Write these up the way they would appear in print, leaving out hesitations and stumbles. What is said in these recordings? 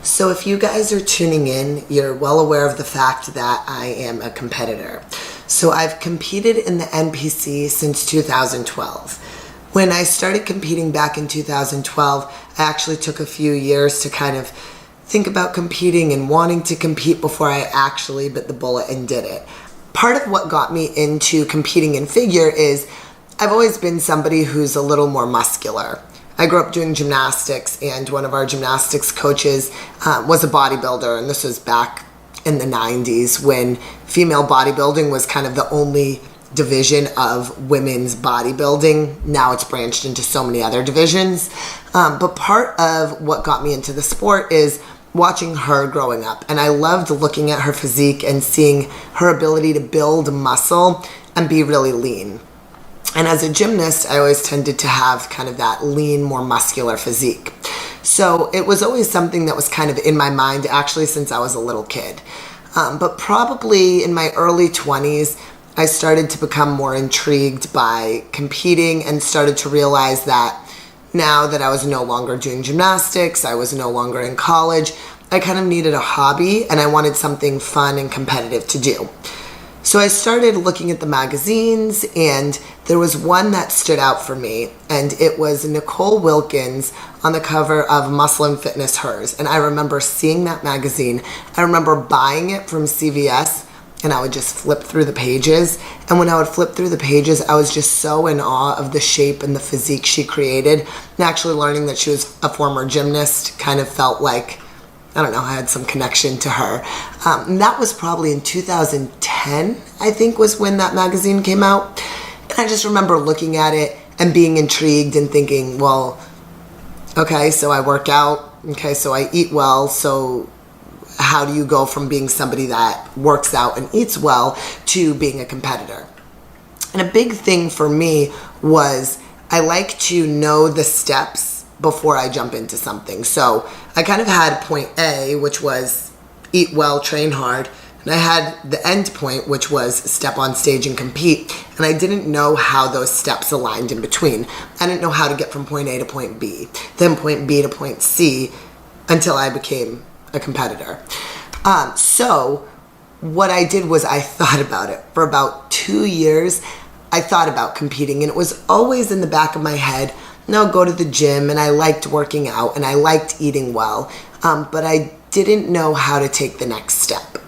So if you guys are tuning in, you're well aware of the fact that I am a competitor. So I've competed in the NPC since 2012. When I started competing back in 2012, I actually took a few years to kind of think about competing and wanting to compete before I actually bit the bullet and did it. Part of what got me into competing in figure is I've always been somebody who's a little more muscular. I grew up doing gymnastics, and one of our gymnastics coaches was a bodybuilder, and this was back in the 90s when female bodybuilding was kind of the only division of women's bodybuilding. Now it's branched into so many other divisions. But part of what got me into the sport is watching her growing up. And I loved looking at her physique and seeing her ability to build muscle and be really lean. And as a gymnast, I always tended to have kind of that lean, more muscular physique. So it was always something that was kind of in my mind, actually, since I was a little kid. But probably in my early 20s, I started to become more intrigued by competing and started to realize that now that I was no longer doing gymnastics, I was no longer in college, I kind of needed a hobby and I wanted something fun and competitive to do. So I started looking at the magazines, and there was one that stood out for me, and it was Nicole Wilkins on the cover of Muscle and Fitness Hers. And I remember seeing that magazine. I remember buying it from CVS, and I would just flip through the pages. And when I would flip through the pages, I was just so in awe of the shape and the physique she created. And actually learning that she was a former gymnast kind of felt like, I don't know, I had some connection to her. And that was probably in 2010, I think, was when that magazine came out. And I just remember looking at it and being intrigued and thinking, well, okay, so I work out. Okay, so I eat well. So how do you go from being somebody that works out and eats well to being a competitor? And a big thing for me was I like to know the steps before I jump into something. So I kind of had point A, which was eat well, train hard. And I had the end point, which was step on stage and compete. And I didn't know how those steps aligned in between. I didn't know how to get from point A to point B, then point B to point C, until I became a competitor. So what I did was I thought about it. For about 2 years, I thought about competing, and it was always in the back of my head. And I'll go to the gym, and I liked working out, and I liked eating well, but I didn't know how to take the next step.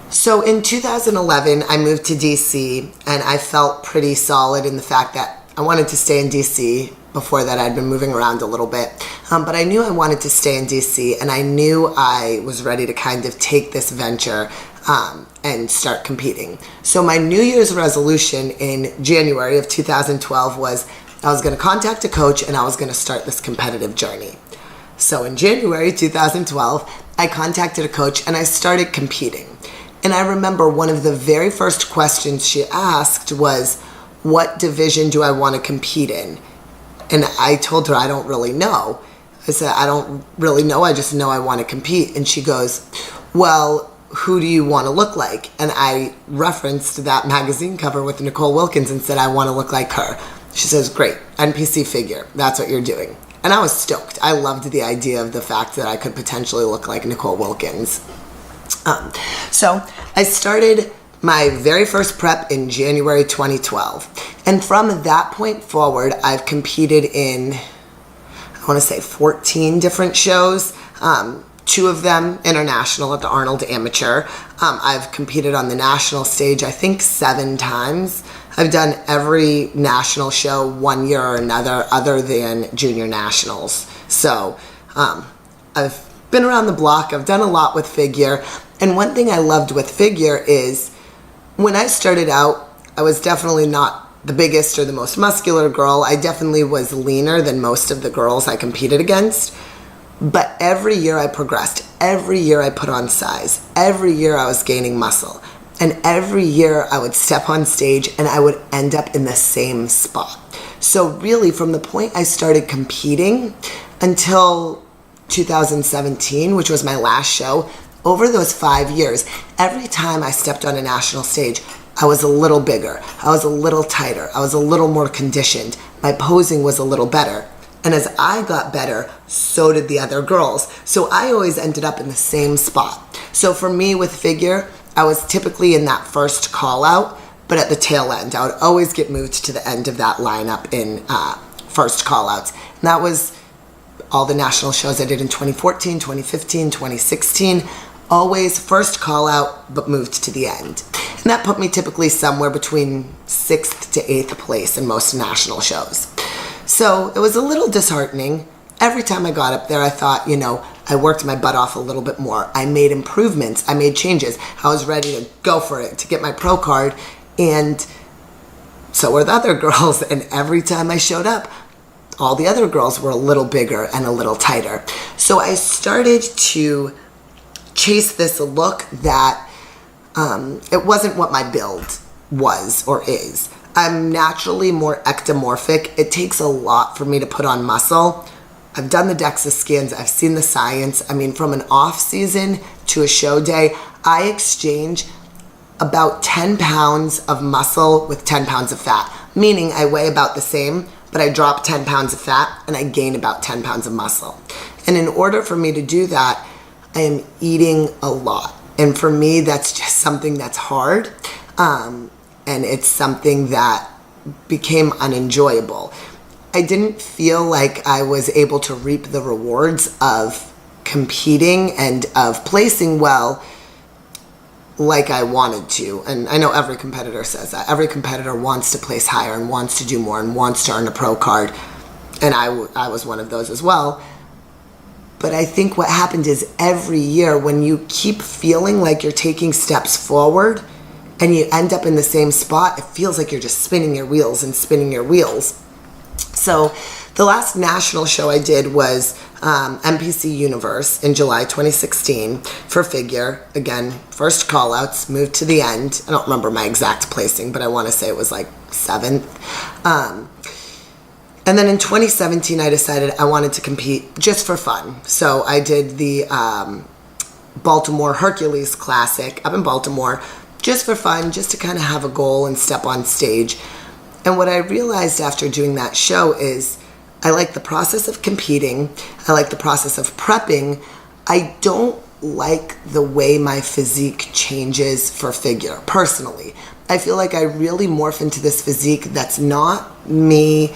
So in 2011, I moved to DC, and I felt pretty solid in the fact that I wanted to stay in DC. Before that, I'd been moving around a little bit, but I knew I wanted to stay in DC, and I knew I was ready to kind of take this venture and start competing. So my New Year's resolution in January of 2012 was I was going to contact a coach and I was going to start this competitive journey. So in January 2012, I contacted a coach and I started competing. And I remember one of the very first questions she asked was, what division do I want to compete in? And I told her, I don't really know. I said, I don't really know. I just know I want to compete. And she goes, well, who do you want to look like? And I referenced that magazine cover with Nicole Wilkins and said, I want to look like her. She says, great, NPC figure. That's what you're doing. And I was stoked. I loved the idea of the fact that I could potentially look like Nicole Wilkins. So I started my very first prep in January 2012. And from that point forward, I've competed in, I want to say 14 different shows. 2 of them international at the Arnold Amateur. I've competed on the national stage, I think 7 times. I've done every national show 1 year or another other than junior nationals. So I've been around the block. I've done a lot with figure. And one thing I loved with figure is when I started out, I was definitely not the biggest or the most muscular girl. I definitely was leaner than most of the girls I competed against. But every year I progressed. Every year I put on size. Every year I was gaining muscle. And every year I would step on stage and I would end up in the same spot. So really from the point I started competing until 2017, which was my last show, over those 5 years, every time I stepped on a national stage, I was a little bigger. I was a little tighter. I was a little more conditioned. My posing was a little better. And as I got better, so did the other girls. So I always ended up in the same spot. So for me with figure, I was typically in that first call out, but at the tail end. I would always get moved to the end of that lineup in first call outs. And that was all the national shows I did in 2014, 2015, 2016. Always first call out, but moved to the end. And that put me typically somewhere between 6th to 8th place in most national shows. So it was a little disheartening. Every time I got up there, I thought, I worked my butt off a little bit more. I made improvements. I made changes. I was ready to go for it, to get my pro card. And so were the other girls. And every time I showed up, all the other girls were a little bigger and a little tighter. So I started to chase this look that it wasn't what my build was or is. I'm naturally more ectomorphic. It takes a lot for me to put on muscle. I've done the DEXA scans. I've seen the science. I mean, from an off season to a show day, I exchange about 10 pounds of muscle with 10 pounds of fat, meaning I weigh about the same, but I drop 10 pounds of fat and I gain about 10 pounds of muscle. And in order for me to do that, I am eating a lot. And for me, that's just something that's hard. And it's something that became unenjoyable. I didn't feel like I was able to reap the rewards of competing and of placing well like I wanted to. And I know every competitor says that. Every competitor wants to place higher and wants to do more and wants to earn a pro card. And I was one of those as well. But I think what happened is every year when you keep feeling like you're taking steps forward and you end up in the same spot, it feels like you're just spinning your wheels and spinning your wheels. So the last national show I did was NPC Universe in July 2016 for figure. Again, first call outs, moved to the end. I don't remember my exact placing, but I want to say it was like 7th. And then in 2017, I decided I wanted to compete just for fun. So I did the Baltimore Hercules Classic up in Baltimore just for fun, just to kind of have a goal and step on stage. And what I realized after doing that show is I like the process of competing. I like the process of prepping. I don't like the way my physique changes for figure, personally. I feel like I really morph into this physique that's not me.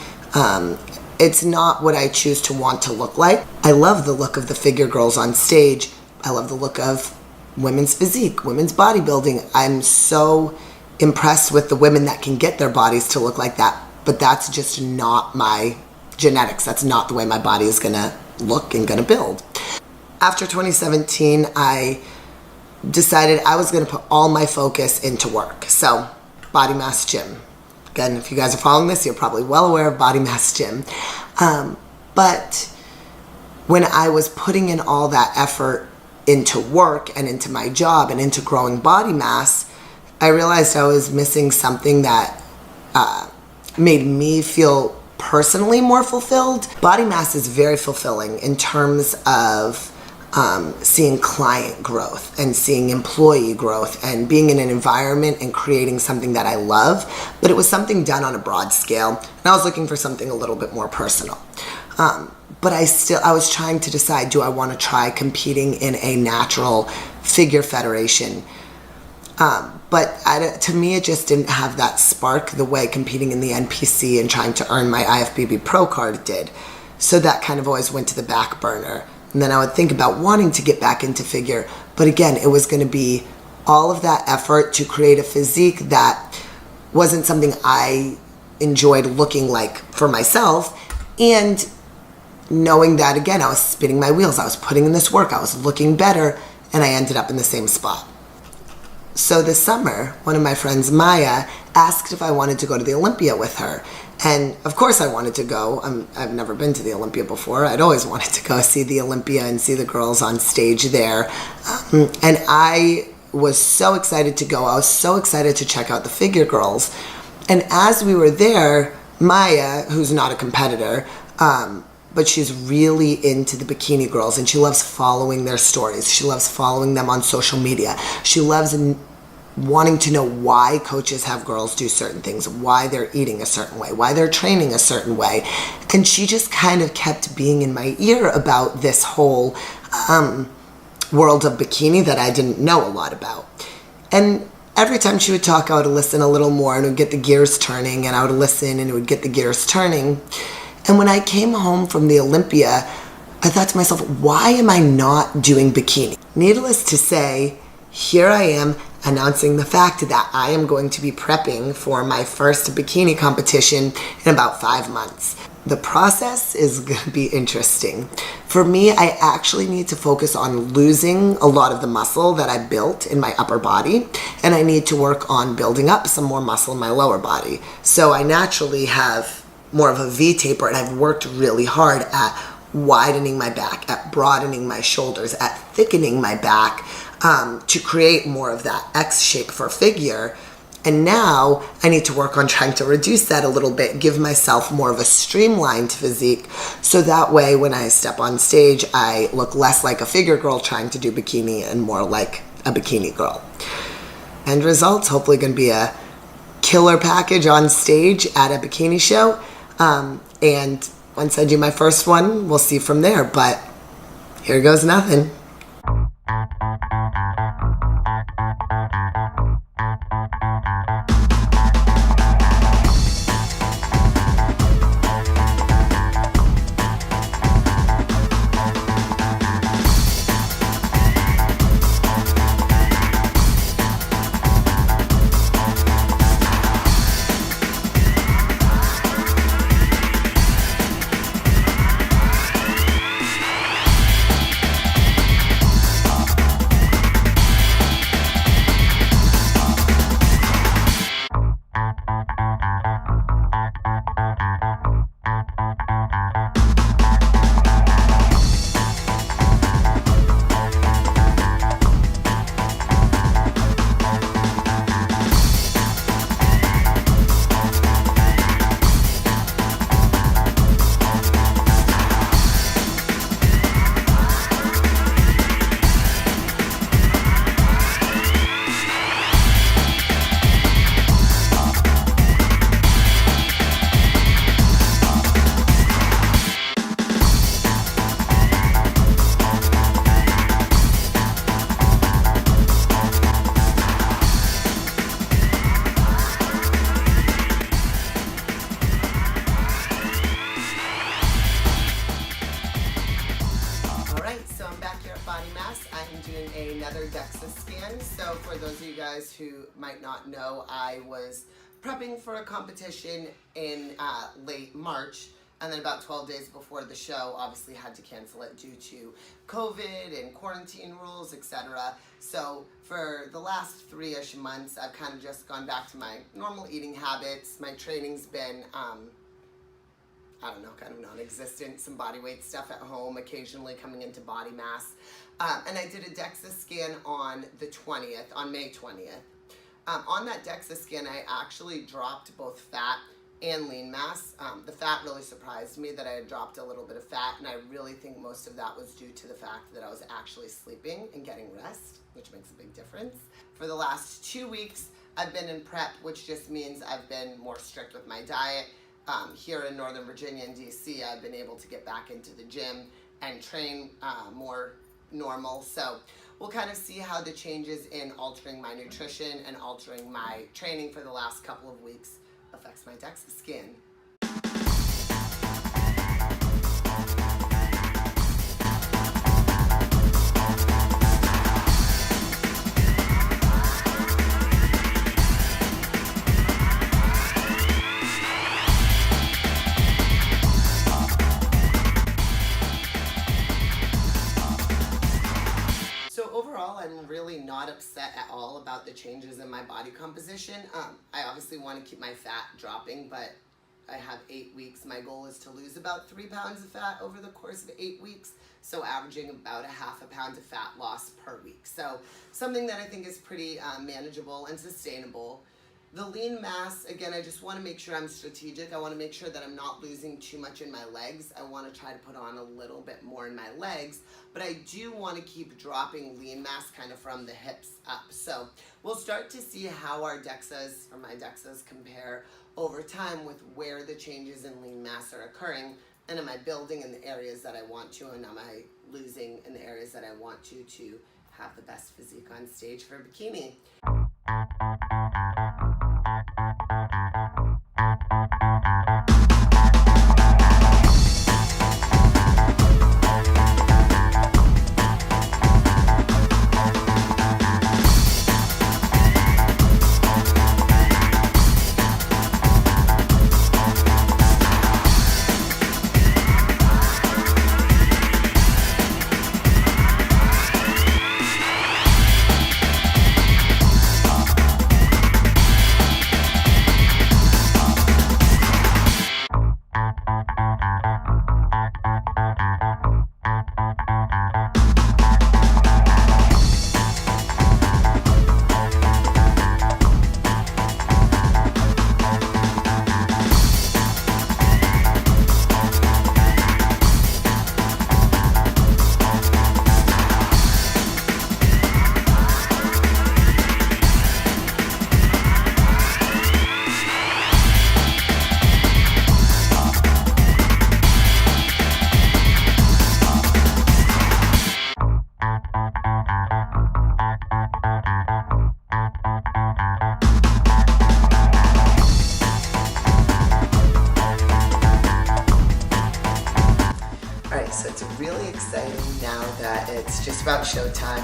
It's not what I choose to want to look like. I love the look of the figure girls on stage. I love the look of women's physique, women's bodybuilding. I'm so impressed with the women that can get their bodies to look like that, but that's just not my genetics. That's not the way my body is gonna look and gonna build. After 2017, I decided I was gonna put all my focus into work. So, Body Mass Gym. Again, if you guys are following this, you're probably well aware of Body Mass Gym. But when I was putting in all that effort into work and into my job and into growing body mass, I realized I was missing something that made me feel personally more fulfilled. Body mass is very fulfilling in terms of seeing client growth and seeing employee growth and being in an environment and creating something that I love. But it was something done on a broad scale, and I was looking for something a little bit more personal. But I was trying to decide, do I want to try competing in a natural figure federation? But to me, it just didn't have that spark the way competing in the NPC and trying to earn my IFBB Pro card did. So that kind of always went to the back burner. And then I would think about wanting to get back into figure. But again, it was going to be all of that effort to create a physique that wasn't something I enjoyed looking like for myself. And knowing that, again, I was spinning my wheels. I was putting in this work. I was looking better. And I ended up in the same spot. So this summer, one of my friends, Maya, asked if I wanted to go to the Olympia with her. And of course I wanted to go. I've never been to the Olympia before. I'd always wanted to go see the Olympia and see the girls on stage there. And I was so excited to go. I was so excited to check out the figure girls. And as we were there, Maya, who's not a competitor, but she's really into the bikini girls and she loves following their stories. She loves following them on social media. She loves wanting to know why coaches have girls do certain things, why they're eating a certain way, why they're training a certain way. And she just kind of kept being in my ear about this whole world of bikini that I didn't know a lot about. And every time she would talk, I would listen a little more and it would get the gears turning, and I would listen and it would get the gears turning. And when I came home from the Olympia, I thought to myself, why am I not doing bikini? Needless to say, here I am announcing the fact that I am going to be prepping for my first bikini competition in about 5 months. The process is going to be interesting. For me, I actually need to focus on losing a lot of the muscle that I built in my upper body, and I need to work on building up some more muscle in my lower body. So I naturally have more of a V taper, and I've worked really hard at widening my back, at broadening my shoulders, at thickening my back, to create more of that X shape for figure. And now I need to work on trying to reduce that a little bit, give myself more of a streamlined physique, so that way when I step on stage, I look less like a figure girl trying to do bikini and more like a bikini girl. End results, hopefully going to be a killer package on stage at a bikini show. And once I do my first one, we'll see from there. But here goes nothing. I'm doing another DEXA scan. So for those of you guys who might not know, I was prepping for a competition in late March, and then about 12 days before the show, obviously had to cancel it due to COVID and quarantine rules, etc. So for the last 3-ish months, I've kind of just gone back to my normal eating habits. My training's been I don't know, kind of non-existent, some body weight stuff at home, occasionally coming into body mass. And I did a DEXA scan on the 20th, on May 20th. On that DEXA scan, I actually dropped both fat and lean mass. The fat really surprised me that I had dropped a little bit of fat, and I really think most of that was due to the fact that I was actually sleeping and getting rest, which makes a big difference. For the last 2 weeks, I've been in prep, which just means I've been more strict with my diet. Here in Northern Virginia and DC, I've been able to get back into the gym and train more normal. So we'll kind of see how the changes in altering my nutrition and altering my training for the last couple of weeks affects my DEXA scan. I'm really not upset at all about the changes in my body composition. I obviously want to keep my fat dropping, but I have 8 weeks. My goal is to lose about 3 pounds of fat over the course of 8 weeks, so averaging about a half a pound of fat loss per week. So something that I think is pretty manageable and sustainable. The lean mass, again, I just want to make sure I'm strategic. I want to make sure that I'm not losing too much in my legs. I want to try to put on a little bit more in my legs, but I do want to keep dropping lean mass kind of from the hips up. So we'll start to see how our DEXAs, or my DEXAs, compare over time with where the changes in lean mass are occurring. And am I building in the areas that I want to, and am I losing in the areas that I want to have the best physique on stage for bikini? Alright, so it's really exciting now that it's just about showtime.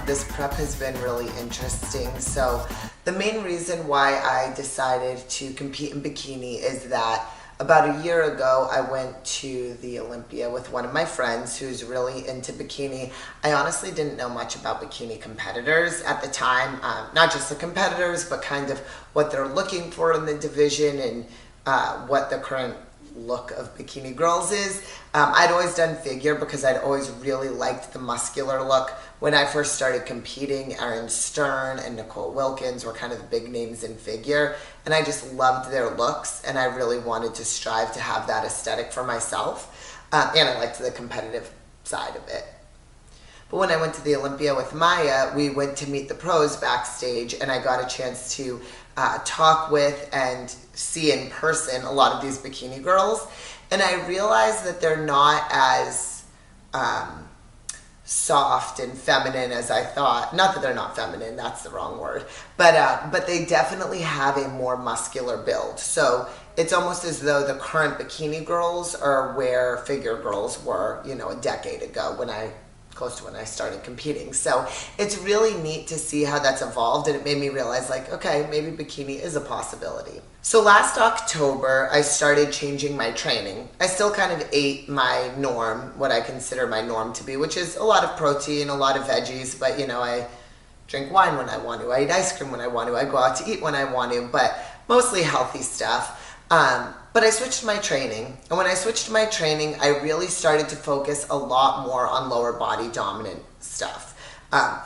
This prep has been really interesting. So the main reason why I decided to compete in bikini is that about a year ago I went to the Olympia with one of my friends who's really into bikini. I honestly didn't know much about bikini competitors at the time, not just the competitors, but kind of what they're looking for in the division and what the current look of bikini girls is. I'd always done figure because I'd always really liked the muscular look. When I first started competing, Erin Stern and Nicole Wilkins were kind of the big names in figure, and I just loved their looks, and I really wanted to strive to have that aesthetic for myself, and I liked the competitive side of it. But when I went to the Olympia with Maya, we went to meet the pros backstage, and I got a chance to talk with and see in person a lot of these bikini girls, and I realized that they're not as soft and feminine as I thought. Not that they're not feminine, that's the wrong word, but they definitely have a more muscular build. So it's almost as though the current bikini girls are where figure girls were, you know, a decade ago close to when I started competing. So it's really neat to see how that's evolved, and it made me realize, like, okay, maybe bikini is a possibility. So last October, I started changing my training. I still kind of ate my norm, what I consider my norm to be, which is a lot of protein, a lot of veggies, but you know, I drink wine when I want to, I eat ice cream when I want to, I go out to eat when I want to, but mostly healthy stuff. But I switched my training, and when I switched my training, I really started to focus a lot more on lower body dominant stuff.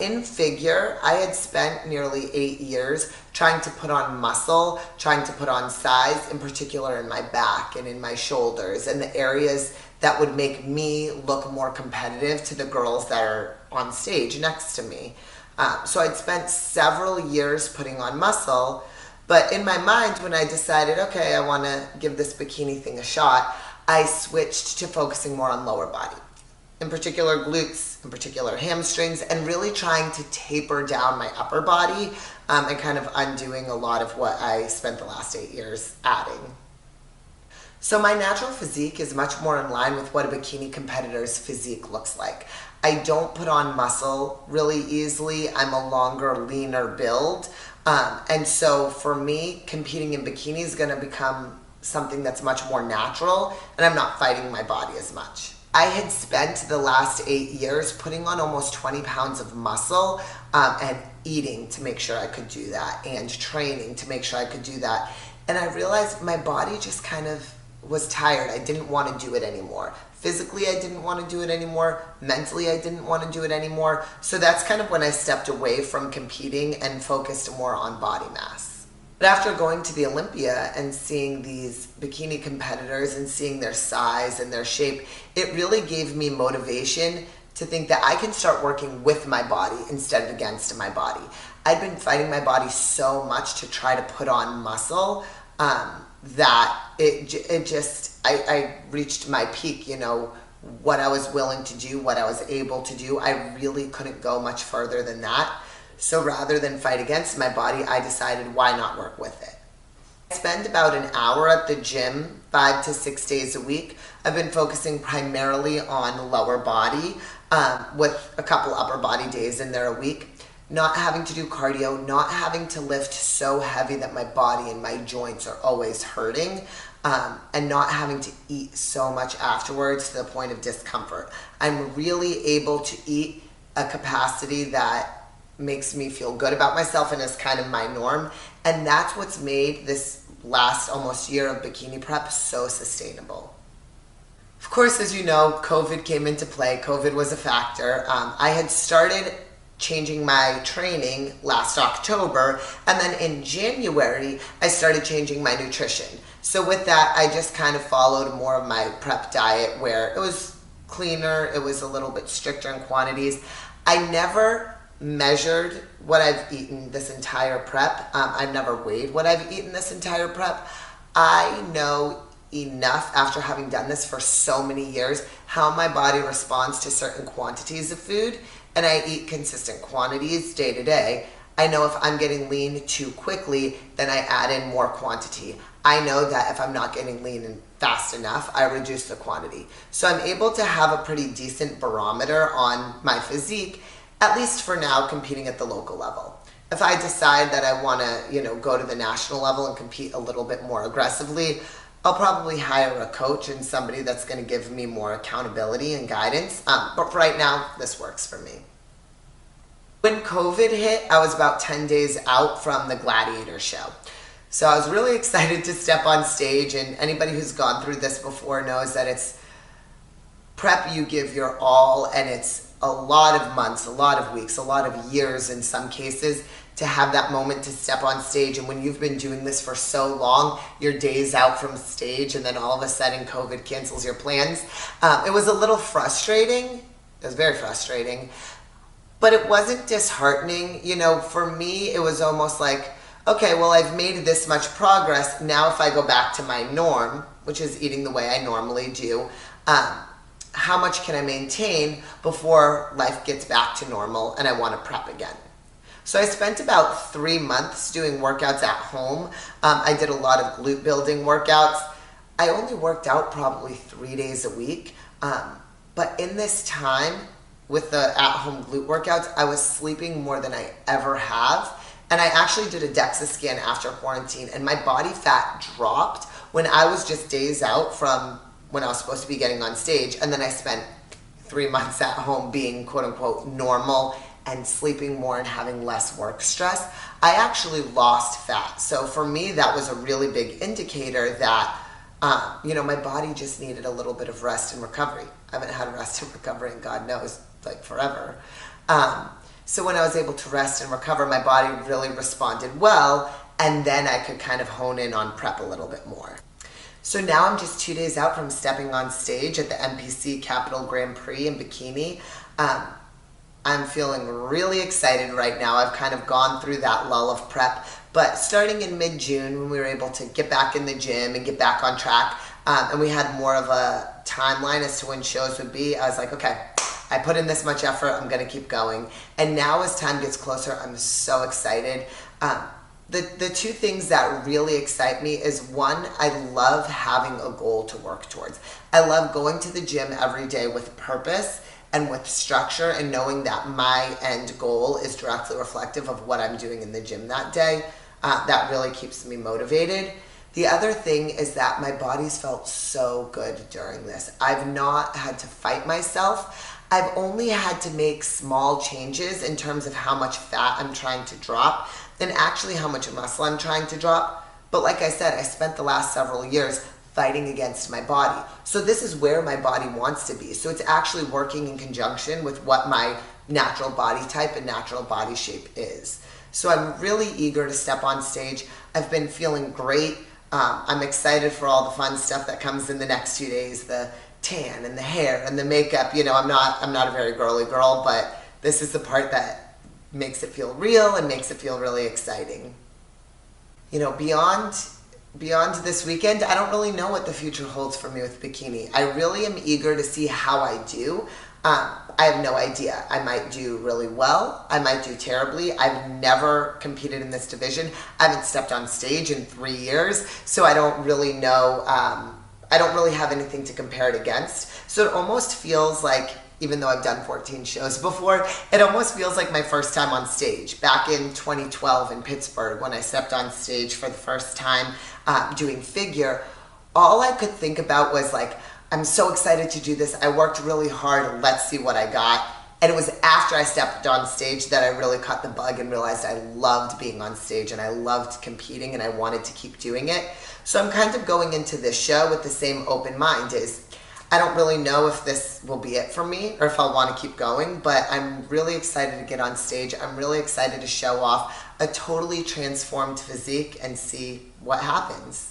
In figure, I had spent nearly 8 years trying to put on muscle, trying to put on size, in particular in my back and in my shoulders, and the areas that would make me look more competitive to the girls that are on stage next to me. So I'd spent several years putting on muscle. But in my mind, when I decided, okay, I want to give this bikini thing a shot, I switched to focusing more on lower body. In particular glutes, in particular hamstrings, and really trying to taper down my upper body and kind of undoing a lot of what I spent the last 8 years adding. So my natural physique is much more in line with what a bikini competitor's physique looks like. I don't put on muscle really easily. I'm a longer, leaner build. And so for me, competing in bikini is going to become something that's much more natural, and I'm not fighting my body as much. I had spent the last 8 years putting on almost 20 pounds of muscle and eating to make sure I could do that, and training to make sure I could do that. And I realized my body just kind of was tired. I didn't want to do it anymore. Physically, I didn't want to do it anymore. Mentally, I didn't want to do it anymore. So that's kind of when I stepped away from competing and focused more on body mass. But after going to the Olympia and seeing these bikini competitors and seeing their size and their shape, it really gave me motivation to think that I can start working with my body instead of against my body. I'd been fighting my body so much to try to put on muscle that I reached my peak, what I was willing to do, what I was able to do. I really couldn't go much further than that. So rather than fight against my body, I decided why not work with it. I spend about an hour at the gym 5 to 6 days a week. I've been focusing primarily on lower body with a couple upper body days in there a week. Not having to do cardio, not having to lift so heavy that my body and my joints are always hurting, and not having to eat so much afterwards to the point of discomfort. I'm really able to eat a capacity that makes me feel good about myself and is kind of my norm. And that's what's made this last almost year of bikini prep so sustainable. Of course, as you know, COVID came into play. COVID was a factor. I had started changing my training last October, and then in January I started changing my nutrition. So with that, I just kind of followed more of my prep diet where it was cleaner, it was a little bit stricter in quantities. I never measured what I've eaten this entire prep. I've never weighed what I've eaten this entire prep. I know enough after having done this for so many years how my body responds to certain quantities of food, and I eat consistent quantities day to day. I know if I'm getting lean too quickly, then I add in more quantity. I know that if I'm not getting lean and fast enough, I reduce the quantity. So I'm able to have a pretty decent barometer on my physique, at least for now, competing at the local level. If I decide that I want to, go to the national level and compete a little bit more aggressively, I'll probably hire a coach and somebody that's going to give me more accountability and guidance. But for right now, this works for me. When COVID hit, I was about 10 days out from the Gladiator show. So I was really excited to step on stage, and anybody who's gone through this before knows that it's prep, you give your all, and it's a lot of months, a lot of weeks, a lot of years in some cases to have that moment to step on stage. And when you've been doing this for so long, you're days out from stage, and then all of a sudden COVID cancels your plans. It was a little frustrating. It was very frustrating, but it wasn't disheartening. For me, it was almost like, okay, well, I've made this much progress. Now if I go back to my norm, which is eating the way I normally do, how much can I maintain before life gets back to normal and I want to prep again? So I spent about 3 months doing workouts at home. I did a lot of glute building workouts. I only worked out probably 3 days a week. But in this time with the at-home glute workouts, I was sleeping more than I ever have. And I actually did a DEXA scan after quarantine, and my body fat dropped when I was just days out from when I was supposed to be getting on stage. And then I spent 3 months at home being quote unquote normal and sleeping more and having less work stress. I actually lost fat. So for me, that was a really big indicator that, my body just needed a little bit of rest and recovery. I haven't had rest and recovery in God knows, like forever. So when I was able to rest and recover, my body really responded well, and then I could kind of hone in on prep a little bit more. So now I'm just 2 days out from stepping on stage at the NPC Capital Grand Prix in Bikini. I'm feeling really excited right now. I've kind of gone through that lull of prep, but starting in mid-June when we were able to get back in the gym and get back on track, and we had more of a timeline as to when shows would be, I was like, okay, I put in this much effort, I'm gonna keep going. And now as time gets closer, I'm so excited. The two things that really excite me is, one, I love having a goal to work towards. I love going to the gym every day with purpose and with structure, and knowing that my end goal is directly reflective of what I'm doing in the gym that day. That really keeps me motivated. The other thing is that my body's felt so good during this. I've not had to fight myself. I've only had to make small changes in terms of how much fat I'm trying to drop and actually how much muscle I'm trying to drop. But like I said, I spent the last several years fighting against my body. So this is where my body wants to be. So it's actually working in conjunction with what my natural body type and natural body shape is. So I'm really eager to step on stage. I've been feeling great. I'm excited for all the fun stuff that comes in the next 2 days, the tan and the hair and the makeup. You know, I'm not a very girly girl, but this is the part that makes it feel real and makes it feel really exciting. You know, beyond this weekend, I don't really know what the future holds for me with bikini. I really am eager to see how I do. I have no idea. I might do really well. I might do terribly. I've never competed in this division. I haven't stepped on stage in 3 years, so I don't really know. I don't really have anything to compare it against. So it almost feels like, even though I've done 14 shows before, it almost feels like my first time on stage. Back in 2012 in Pittsburgh, when I stepped on stage for the first time doing figure, all I could think about was like, I'm so excited to do this. I worked really hard. Let's see what I got. And it was after I stepped on stage that I really caught the bug and realized I loved being on stage and I loved competing and I wanted to keep doing it. So I'm kind of going into this show with the same open mind. I don't really know if this will be it for me or if I'll want to keep going, but I'm really excited to get on stage. I'm really excited to show off a totally transformed physique and see what happens.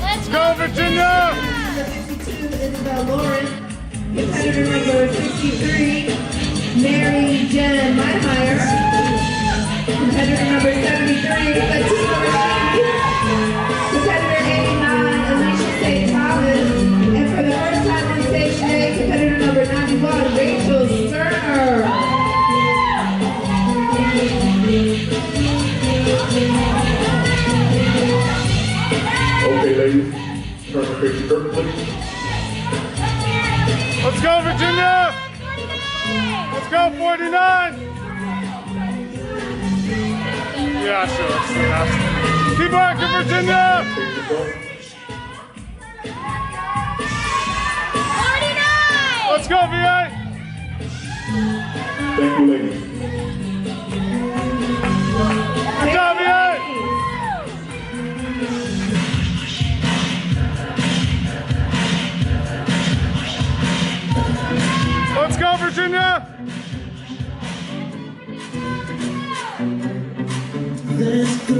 Let's go, Virginia! Competitor number 63, Mary Jen Meinheimer. Competitor number 73, Fatima Rashid. Competitor 89, Alicia St. Thomas. And for the first time on stage today, competitor number 91, Rachel Sterner. Okay, ladies, turn the face curtain, please. Let's go, Virginia! Let's go, 49! Yeah, sure. Yeah. Keep working, Virginia! 49! Let's go, VA! Thank you, ladies. Good job, VA! Let's go, Virginia! Let's go.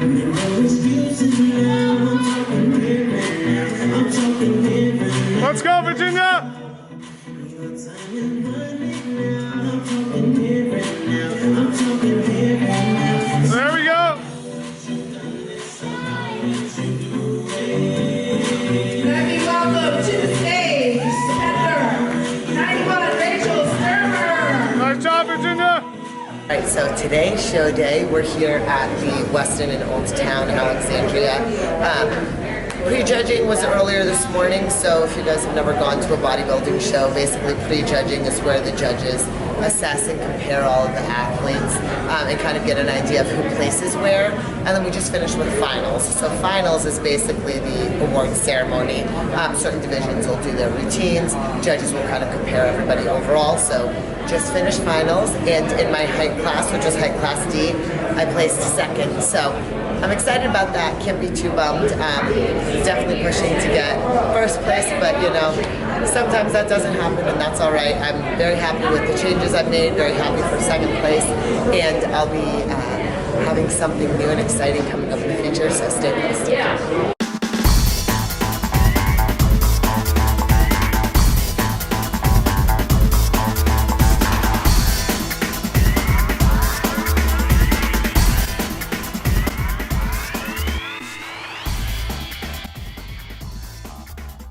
No excuses now. I'm talking here right now. I'm talking here right now. Let's go, Virginia! Your time is running now. I'm talking here right now. I'm talking here right now. There we go! Let me welcome to the stage, competitor 91, Rachel Sterner. Nice job, Virginia! Alright, so today's show day, we're here at the Westin in Old Town, Alexandria. Prejudging was earlier this morning, so if you guys have never gone to a bodybuilding show, basically prejudging is where the judges assess and compare all of the athletes and kind of get an idea of who places where. And then we just finished with finals. So finals is basically the award ceremony. Certain divisions will do their routines. Judges will kind of compare everybody overall. So just finished finals, and in my height class, which was height class D, I placed second. So I'm excited about that. Can't be too bummed. Definitely pushing to get first place, but you know, sometimes that doesn't happen, and that's all right. I'm very happy with the changes I've made. Very happy for second place, and I'll be having something new and exciting coming up in the future. So stay posted.